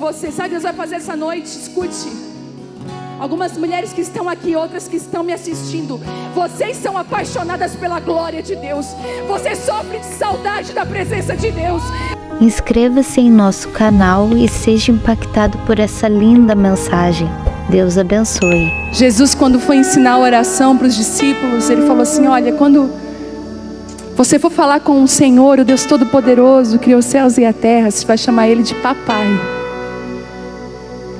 você. Sabe o que Deus vai fazer essa noite? Escute. Algumas mulheres que estão aqui, outras que estão me assistindo, vocês são apaixonadas pela glória de Deus. Você sofre de saudade da presença de Deus. Inscreva-se em nosso canal e seja impactado por essa linda mensagem. Deus abençoe. Jesus, quando foi ensinar a oração para os discípulos, ele falou assim: olha, quando você for falar com o Senhor, o Deus Todo-Poderoso, que criou os céus e a terra, você vai chamar Ele de papai.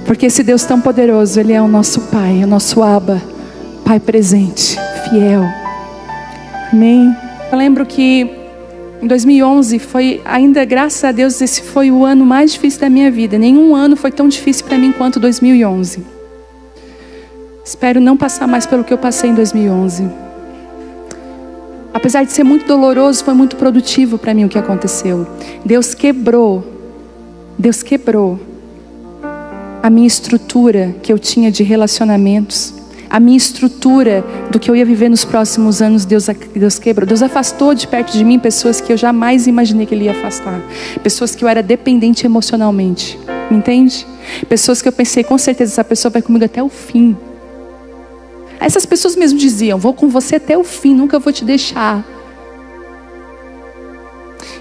Porque esse Deus tão poderoso, Ele é o nosso Pai, o nosso Abba, Pai presente, fiel. Amém? Eu lembro que em 2011 foi, ainda graças a Deus, esse foi o ano mais difícil da minha vida. Nenhum ano foi tão difícil para mim quanto 2011. Espero não passar mais pelo que eu passei em 2011. Apesar de ser muito doloroso, foi muito produtivo para mim o que aconteceu. Deus quebrou a minha estrutura que eu tinha de relacionamentos, a minha estrutura do que eu ia viver nos próximos anos. Deus quebrou. Deus afastou de perto de mim pessoas que eu jamais imaginei que Ele ia afastar. Pessoas que eu era dependente emocionalmente. Me entende? Pessoas que eu pensei, com certeza essa pessoa vai comigo até o fim. Essas pessoas mesmo diziam: vou com você até o fim, nunca vou te deixar.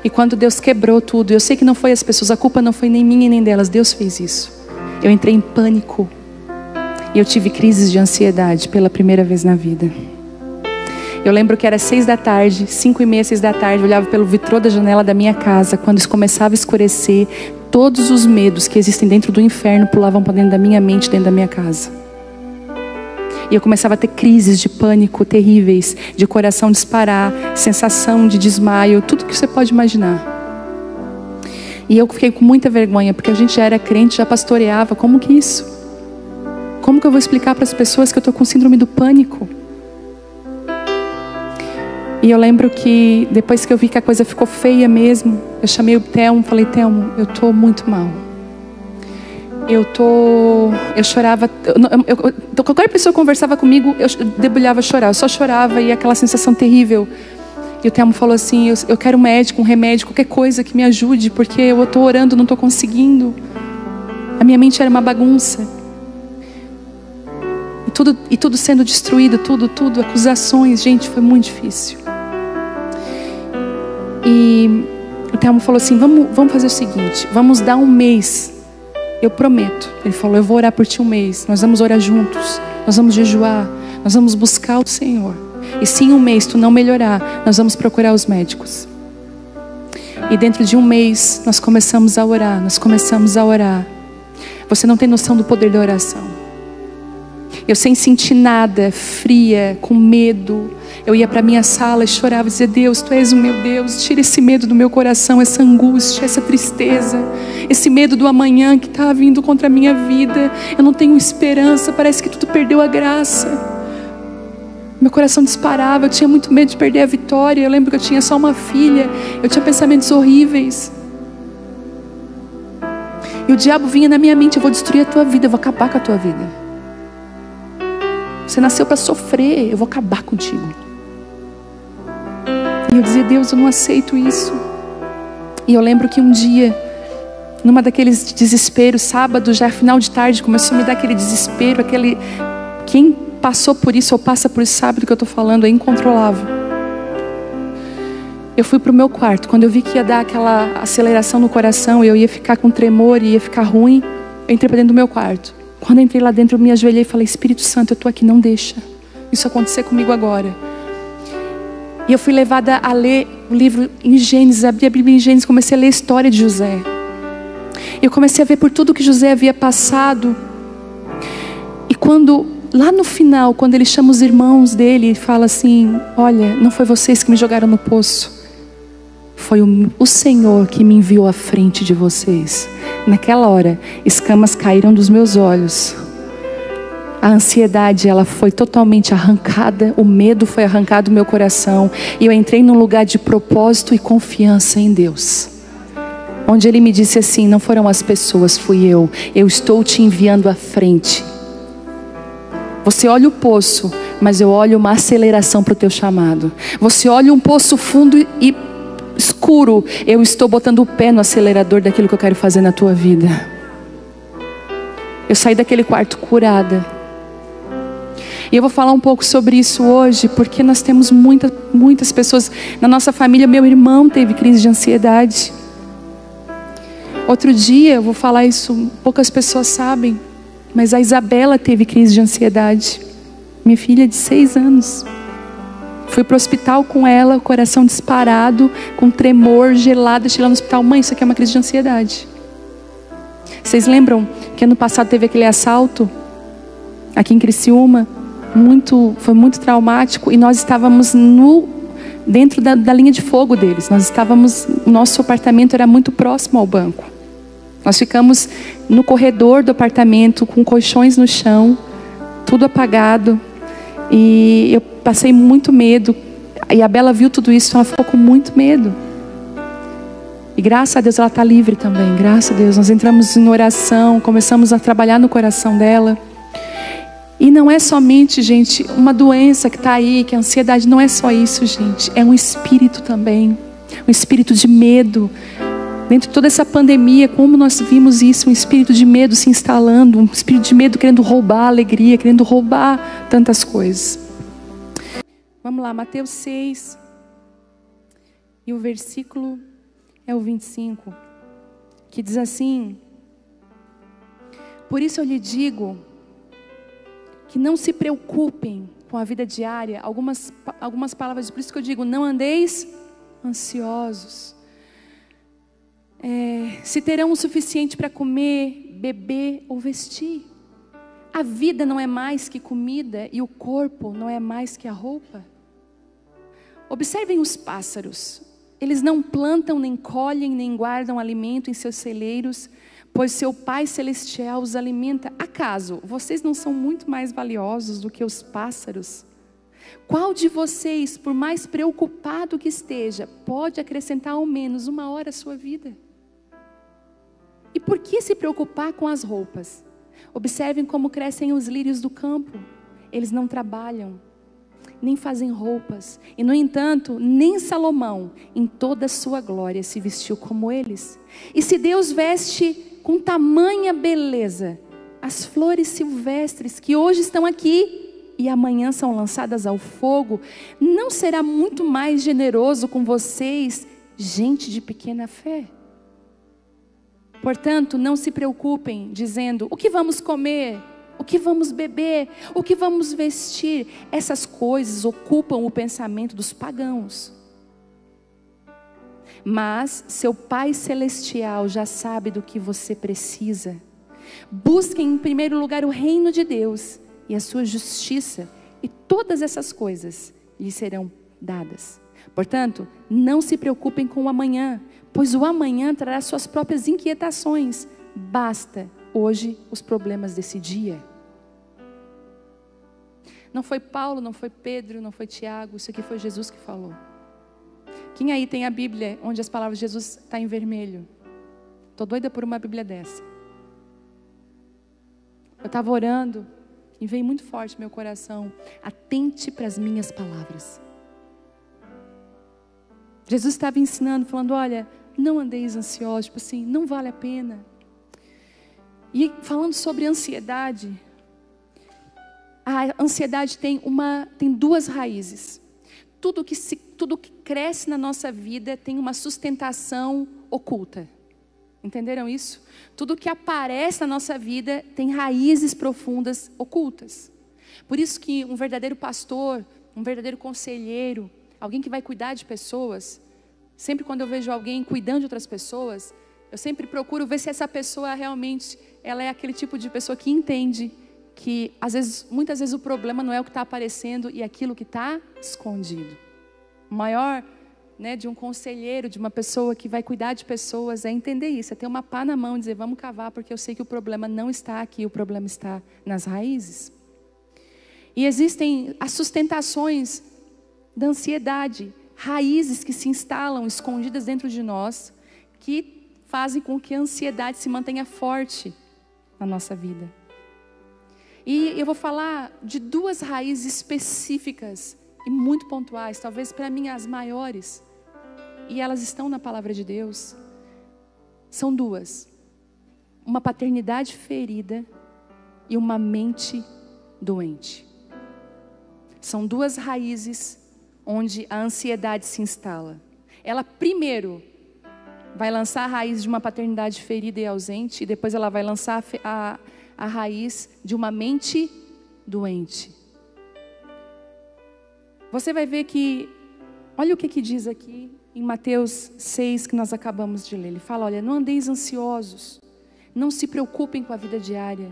E quando Deus quebrou tudo, eu sei que não foi as pessoas, a culpa não foi nem minha nem delas, Deus fez isso. Eu entrei em pânico. E eu tive crises de ansiedade pela primeira vez na vida. Eu lembro que era 6 da tarde, 5h30, 6 da tarde, eu olhava pelo vitrô da janela da minha casa. Quando isso começava a escurecer, todos os medos que existem dentro do inferno pulavam para dentro da minha mente, dentro da minha casa. E eu começava a ter crises de pânico terríveis, de coração disparar, sensação de desmaio, tudo que você pode imaginar. E eu fiquei com muita vergonha, porque a gente já era crente, já pastoreava. Como que isso? Como que eu vou explicar para as pessoas que eu estou com síndrome do pânico? E eu lembro que depois que eu vi que a coisa ficou feia mesmo, eu chamei o Telmo, falei: Telmo, eu estou muito mal. Eu chorava, qualquer pessoa conversava comigo, eu debulhava a chorar, eu só chorava, e aquela sensação terrível. E o Telmo falou assim: eu quero um médico, um remédio, qualquer coisa que me ajude, porque eu estou orando, não estou conseguindo. A minha mente era uma bagunça. E tudo sendo destruído, tudo, acusações, gente, foi muito difícil. E o Telmo falou assim: vamos fazer o seguinte, vamos dar um mês. Eu prometo. Ele falou: eu vou orar por ti um mês. Nós vamos orar juntos. Nós vamos jejuar. Nós vamos buscar o Senhor. E se em um mês tu não melhorar, nós vamos procurar os médicos. E dentro de um mês nós começamos a orar. Você não tem noção do poder da oração. Eu sem sentir nada, fria, com medo, eu ia para minha sala e chorava e dizia: Deus, Tu és o meu Deus, tira esse medo do meu coração, essa angústia, essa tristeza, esse medo do amanhã que está vindo contra a minha vida. Eu não tenho esperança, parece que tudo perdeu a graça. Meu coração disparava, eu tinha muito medo de perder a Vitória. Eu lembro que eu tinha só uma filha, eu tinha pensamentos horríveis. E o diabo vinha na minha mente: eu vou destruir a tua vida, eu vou acabar com a tua vida. Você nasceu para sofrer, eu vou acabar contigo. E eu dizia: Deus, eu não aceito isso. E eu lembro que um dia, numa daqueles desesperos, sábado, já final de tarde, começou a me dar aquele desespero, quem passou por isso ou passa por isso sabe do que eu estou falando, é incontrolável. Eu fui para o meu quarto. Quando eu vi que ia dar aquela aceleração no coração, eu ia ficar com tremor e ia ficar ruim, eu entrei para dentro do meu quarto. Quando eu entrei lá dentro, eu me ajoelhei e falei: Espírito Santo, eu estou aqui, não deixa isso acontecer comigo agora. E eu fui levada a ler o livro em Gênesis, abri a Bíblia em Gênesis, comecei a ler a história de José. Eu comecei a ver por tudo que José havia passado. E lá no final, quando ele chama os irmãos dele e fala assim: olha, não foi vocês que me jogaram no poço, foi o Senhor que me enviou à frente de vocês. Naquela hora, escamas caíram dos meus olhos. A ansiedade, ela foi totalmente arrancada. O medo foi arrancado do meu coração. E eu entrei num lugar de propósito e confiança em Deus. Onde Ele me disse assim: não foram as pessoas, fui eu. Eu estou te enviando à frente. Você olha o poço, mas eu olho uma aceleração para o teu chamado. Você olha um poço fundo e escuro, eu estou botando o pé no acelerador daquilo que eu quero fazer na tua vida. Eu saí daquele quarto curada. E eu vou falar um pouco sobre isso hoje, porque nós temos muitas pessoas na nossa família. Meu irmão teve crise de ansiedade. Outro dia, eu vou falar isso, poucas pessoas sabem, mas a Isabela teve crise de ansiedade. Minha filha de 6 anos. Fui para o hospital com ela, o coração disparado, com tremor, gelada. Cheguei lá no hospital, mãe, isso aqui é uma crise de ansiedade. Vocês lembram que ano passado teve aquele assalto aqui em Criciúma? Foi muito traumático, e nós estávamos dentro da linha de fogo deles. O nosso apartamento era muito próximo ao banco. Nós ficamos no corredor do apartamento, com colchões no chão, tudo apagado. E eu passei muito medo. E a Bela viu tudo isso, ela ficou com muito medo. E graças a Deus ela está livre também. Graças a Deus, nós entramos em oração, começamos a trabalhar no coração dela. E não é somente, gente, uma doença que está aí, que a ansiedade não é só isso, gente. É um espírito também, um espírito de medo. Dentro de toda essa pandemia, como nós vimos isso, um espírito de medo se instalando, um espírito de medo querendo roubar a alegria, querendo roubar tantas coisas. Vamos lá, Mateus 6, e o versículo é o 25, que diz assim: por isso eu lhe digo, que não se preocupem com a vida diária. Algumas palavras, por isso que eu digo, não andeis ansiosos. Se terão o suficiente para comer, beber ou vestir. A vida não é mais que comida, e o corpo não é mais que a roupa. Observem os pássaros. Eles não plantam, nem colhem, nem guardam alimento em seus celeiros, pois seu Pai Celestial os alimenta. Acaso vocês não são muito mais valiosos do que os pássaros? Qual de vocês, por mais preocupado que esteja, pode acrescentar ao menos 1 hora à sua vida? E por que se preocupar com as roupas? Observem como crescem os lírios do campo. Eles não trabalham, nem fazem roupas. E no entanto, nem Salomão, em toda a sua glória, se vestiu como eles. E se Deus veste com tamanha beleza as flores silvestres que hoje estão aqui e amanhã são lançadas ao fogo, não será muito mais generoso com vocês, gente de pequena fé? Portanto, não se preocupem dizendo: o que vamos comer? O que vamos beber? O que vamos vestir? Essas coisas ocupam o pensamento dos pagãos. Mas seu Pai Celestial já sabe do que você precisa. Busquem em primeiro lugar o reino de Deus e a sua justiça, e todas essas coisas lhes serão dadas. Portanto, não se preocupem com o amanhã, pois o amanhã trará suas próprias inquietações. Basta hoje os problemas desse dia. Não foi Paulo, não foi Pedro, não foi Tiago, isso aqui foi Jesus que falou. Quem aí tem a Bíblia onde as palavras de Jesus estão em vermelho? Estou doida por uma Bíblia dessa. Eu estava orando e veio muito forte no meu coração: atente para as minhas palavras. Jesus estava ensinando, falando: olha, não andeis ansiosos, tipo assim, não vale a pena. E falando sobre ansiedade, a ansiedade tem 2 raízes. Tudo que cresce na nossa vida tem uma sustentação oculta. Entenderam isso? Tudo que aparece na nossa vida tem raízes profundas ocultas. Por isso que um verdadeiro pastor, um verdadeiro conselheiro, alguém que vai cuidar de pessoas, sempre quando eu vejo alguém cuidando de outras pessoas, eu sempre procuro ver se essa pessoa realmente, ela é aquele tipo de pessoa que entende que muitas vezes o problema não é o que está aparecendo, e aquilo que está escondido. O maior, de um conselheiro, de uma pessoa que vai cuidar de pessoas, é entender isso, é ter uma pá na mão e dizer: vamos cavar, porque eu sei que o problema não está aqui, o problema está nas raízes. E existem as sustentações da ansiedade, raízes que se instalam escondidas dentro de nós, que fazem com que a ansiedade se mantenha forte na nossa vida. E eu vou falar de 2 raízes específicas e muito pontuais, talvez para mim as maiores, e elas estão na palavra de Deus. São 2: uma paternidade ferida e uma mente doente. São duas raízes onde a ansiedade se instala. Ela primeiro vai lançar a raiz de uma paternidade ferida e ausente, e depois ela vai lançar a raiz de uma mente doente. Você vai ver que, olha o que diz aqui em Mateus 6, que nós acabamos de ler. Ele fala, olha, não andeis ansiosos, não se preocupem com a vida diária.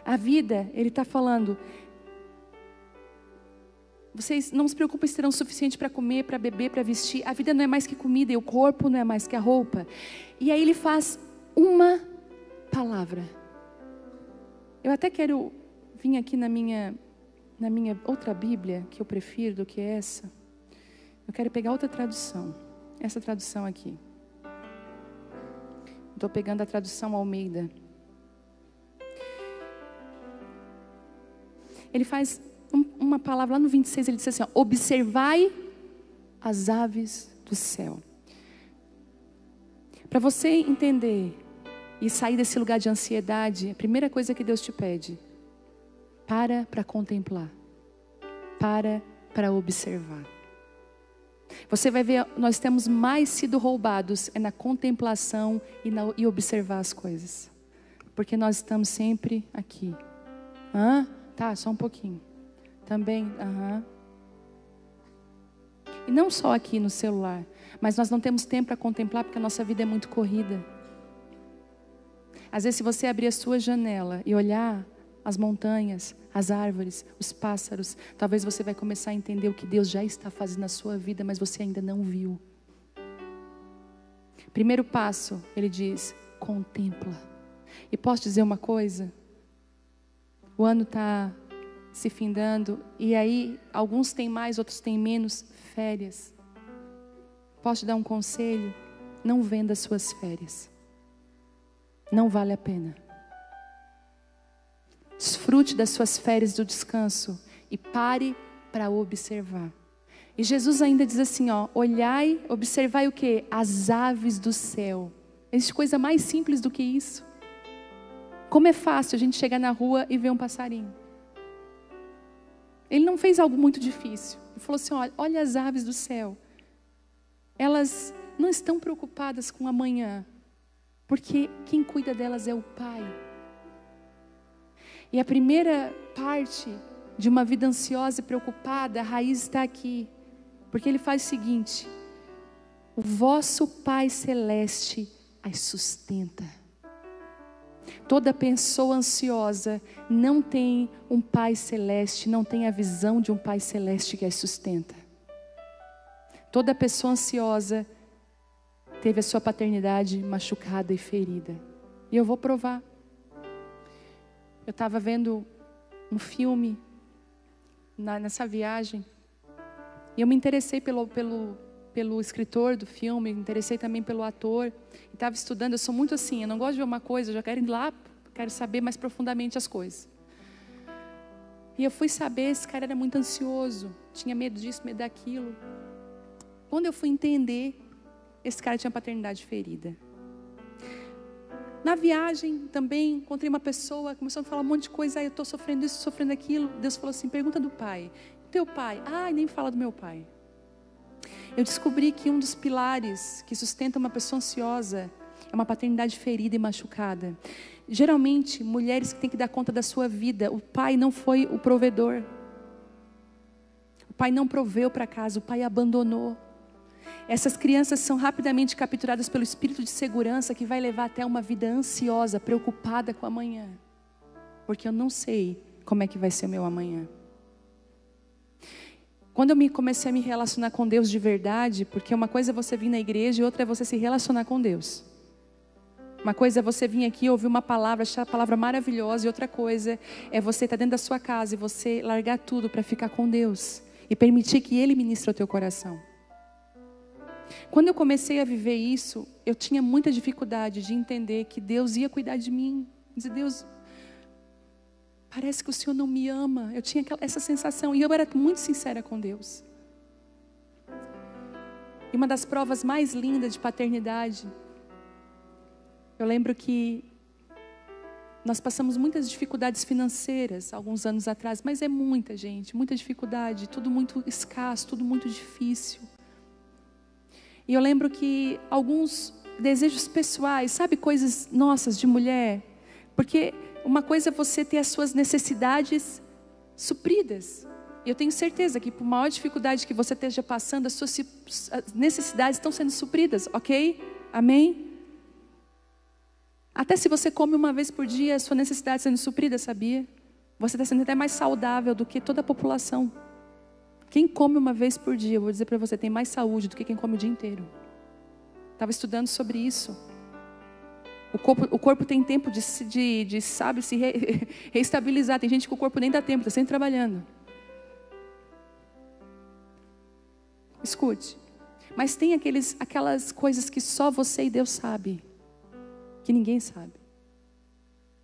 A vida, ele está falando, vocês não se preocupem se terão o suficiente para comer, para beber, para vestir. A vida não é mais que comida e o corpo não é mais que a roupa. E aí ele faz uma palavra. Eu até quero vir aqui na minha outra Bíblia, que eu prefiro do que essa. Eu quero pegar outra tradução. Essa tradução aqui. Estou pegando a tradução Almeida. Ele faz uma palavra lá no 26, ele diz assim, ó, observai as aves do céu. Para você entender e sair desse lugar de ansiedade, a primeira coisa que Deus te pede, para contemplar, para observar. Você vai ver, nós temos mais sido roubados na contemplação e observar as coisas. Porque nós estamos sempre aqui. Tá, só um pouquinho. Também, E não só aqui no celular, mas nós não temos tempo para contemplar porque a nossa vida é muito corrida. Às vezes, se você abrir a sua janela e olhar as montanhas, as árvores, os pássaros, talvez você vai começar a entender o que Deus já está fazendo na sua vida, mas você ainda não viu. Primeiro passo, ele diz, contempla. E posso dizer uma coisa? O ano está se findando, e aí alguns têm mais, outros têm menos férias. Posso te dar um conselho? Não venda suas férias. Não vale a pena. Desfrute das suas férias do descanso e pare para observar. E Jesus ainda diz assim, ó, olhai, observai o quê? As aves do céu. Existe coisa mais simples do que isso? Como é fácil a gente chegar na rua e ver um passarinho. Ele não fez algo muito difícil. Ele falou assim, olha as aves do céu. Elas não estão preocupadas com amanhã, porque quem cuida delas é o Pai. E a primeira parte de uma vida ansiosa e preocupada, a raiz está aqui. Porque ele faz o seguinte, o vosso Pai Celeste as sustenta. Toda pessoa ansiosa não tem um Pai Celeste, não tem a visão de um Pai Celeste que as sustenta. Toda pessoa ansiosa teve a sua paternidade machucada e ferida. E eu vou provar. Eu estava vendo um filme nessa viagem. E eu me interessei pelo escritor do filme, me interessei também pelo ator. E estava estudando, eu sou muito assim, eu não gosto de ver uma coisa, eu já quero ir lá, quero saber mais profundamente as coisas. E eu fui saber, esse cara era muito ansioso, tinha medo disso, medo daquilo. Quando eu fui entender, esse cara tinha paternidade ferida. Na viagem também, encontrei uma pessoa, começou a falar um monte de coisa, eu estou sofrendo isso, sofrendo aquilo. Deus falou assim, pergunta do pai. Teu pai? Nem fala do meu pai. Eu descobri que um dos pilares que sustenta uma pessoa ansiosa é uma paternidade ferida e machucada. Geralmente, mulheres que têm que dar conta da sua vida, o pai não foi o provedor. O pai não proveu para casa, o pai abandonou. Essas crianças são rapidamente capturadas pelo espírito de segurança que vai levar até uma vida ansiosa, preocupada com o amanhã. Porque eu não sei como é que vai ser o meu amanhã. Quando eu comecei a me relacionar com Deus de verdade, porque uma coisa é você vir na igreja e outra é você se relacionar com Deus. Uma coisa é você vir aqui, ouvir uma palavra, achar a palavra maravilhosa, e outra coisa é você estar dentro da sua casa e você largar tudo para ficar com Deus e permitir que Ele ministre o teu coração. Quando eu comecei a viver isso, eu tinha muita dificuldade de entender que Deus ia cuidar de mim. Dizer, Deus, parece que o Senhor não me ama. Eu tinha essa sensação e eu era muito sincera com Deus. E uma das provas mais lindas de paternidade, eu lembro que Nós passamos muitas dificuldades financeiras alguns anos atrás, mas é muita, gente, muita dificuldade, tudo muito escasso, tudo muito difícil. E eu lembro que alguns desejos pessoais, sabe, coisas nossas de mulher, porque uma coisa é você ter as suas necessidades supridas. E eu tenho certeza que por maior dificuldade que você esteja passando, as suas necessidades estão sendo supridas, ok? Amém? Até se você come uma vez por dia, a sua necessidade está sendo suprida, sabia? Você está sendo até mais saudável do que toda a população. Quem come uma vez por dia, eu vou dizer para você, tem mais saúde do que quem come o dia inteiro. Estava estudando sobre isso. O corpo tem tempo de sabe, se reestabilizar. Tem gente que o corpo nem dá tempo, está sempre trabalhando. Escute. Mas tem aquelas coisas que só você e Deus sabe, que ninguém sabe.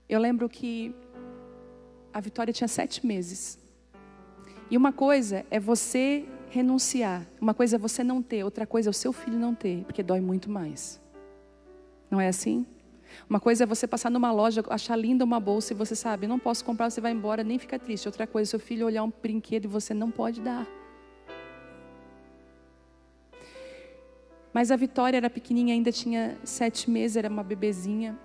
Eu lembro que a Vitória tinha 7 meses. E uma coisa é você renunciar, uma coisa é você não ter, outra coisa é o seu filho não ter, porque dói muito mais. Não é assim? Uma coisa é você passar numa loja, achar linda uma bolsa e você sabe, não posso comprar, você vai embora, nem fica triste. Outra coisa é seu filho olhar um brinquedo e você não pode dar. Mas a Vitória era pequenininha, ainda tinha 7 meses, era uma bebezinha.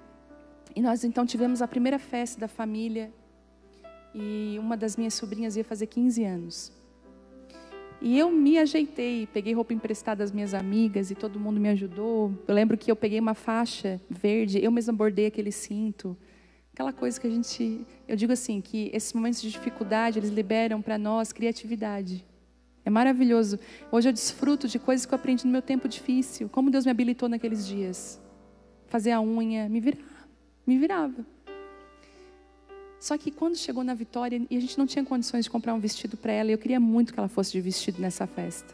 E nós então tivemos a primeira festa da família. E uma das minhas sobrinhas ia fazer 15 anos. E eu me ajeitei, peguei roupa emprestada das minhas amigas e todo mundo me ajudou. Eu lembro que eu peguei uma faixa verde, eu mesma bordei aquele cinto. Aquela coisa que eu digo assim, que esses momentos de dificuldade, eles liberam para nós criatividade. É maravilhoso. Hoje eu desfruto de coisas que eu aprendi no meu tempo difícil. Como Deus me habilitou naqueles dias. Fazer a unha, me virava. Só que quando chegou na Vitória, e a gente não tinha condições de comprar um vestido para ela, eu queria muito que ela fosse de vestido nessa festa.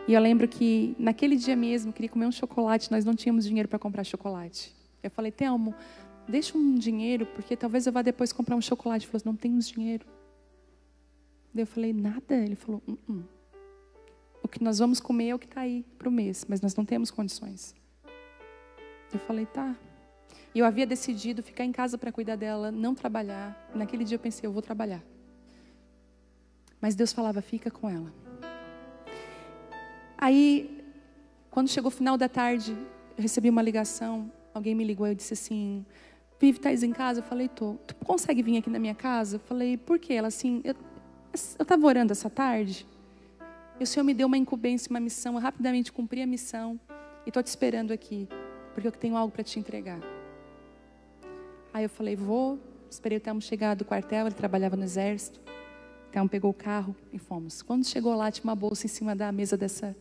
E eu lembro que naquele dia mesmo, eu queria comer um chocolate, nós não tínhamos dinheiro para comprar chocolate. Eu falei, Telmo, deixa um dinheiro, porque talvez eu vá depois comprar um chocolate. Ele falou, não temos dinheiro. Daí eu falei, nada? Ele falou, o que nós vamos comer é o que está aí para o mês, mas nós não temos condições. Eu falei, tá. E eu havia decidido ficar em casa para cuidar dela, não trabalhar. Naquele dia eu pensei, eu vou trabalhar. Mas Deus falava, fica com ela. Aí, quando chegou o final da tarde, eu recebi uma ligação. Alguém me ligou e eu disse assim, Vivi, estás em casa? Eu falei, tô. Tu consegue vir aqui na minha casa? Eu falei, por quê? Ela assim, eu estava orando essa tarde. E o Senhor me deu uma incumbência, uma missão. Eu rapidamente cumpri a missão. E estou te esperando aqui, porque eu tenho algo para te entregar. Aí eu falei, vou. Esperei o Telmo chegar do quartel, ele trabalhava no exército. O Telmo pegou o carro e fomos. Quando chegou lá, tinha uma bolsa em cima da mesa dessa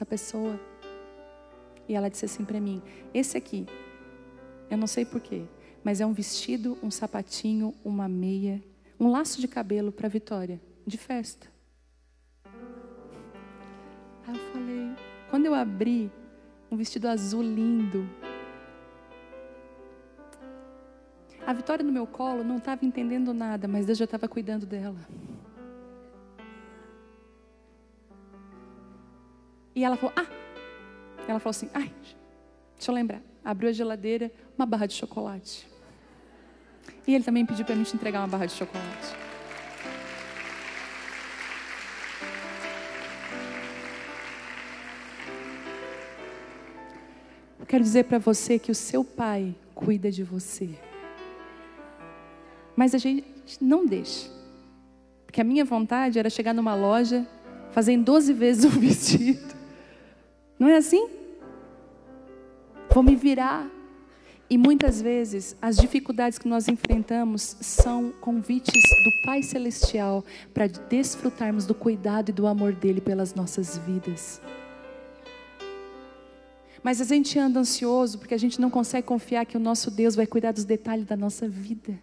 pessoa. E ela disse assim para mim, esse aqui, eu não sei porquê, mas é um vestido, um sapatinho, uma meia, um laço de cabelo para Vitória, de festa. Aí eu falei, quando eu abri, um vestido azul lindo. A Vitória no meu colo não estava entendendo nada, mas Deus já estava cuidando dela. E ela falou, ela falou assim, deixa eu lembrar. Abriu a geladeira, uma barra de chocolate. E ele também pediu para mim te entregar uma barra de chocolate. Eu quero dizer para você que o seu pai cuida de você. Mas a gente não deixa. Porque a minha vontade era chegar numa loja, fazer em 12 vezes um vestido. Não é assim? Vou me virar. E muitas vezes as dificuldades que nós enfrentamos são convites do Pai Celestial para desfrutarmos do cuidado e do amor dele pelas nossas vidas. Mas a gente anda ansioso porque a gente não consegue confiar que o nosso Deus vai cuidar dos detalhes da nossa vida.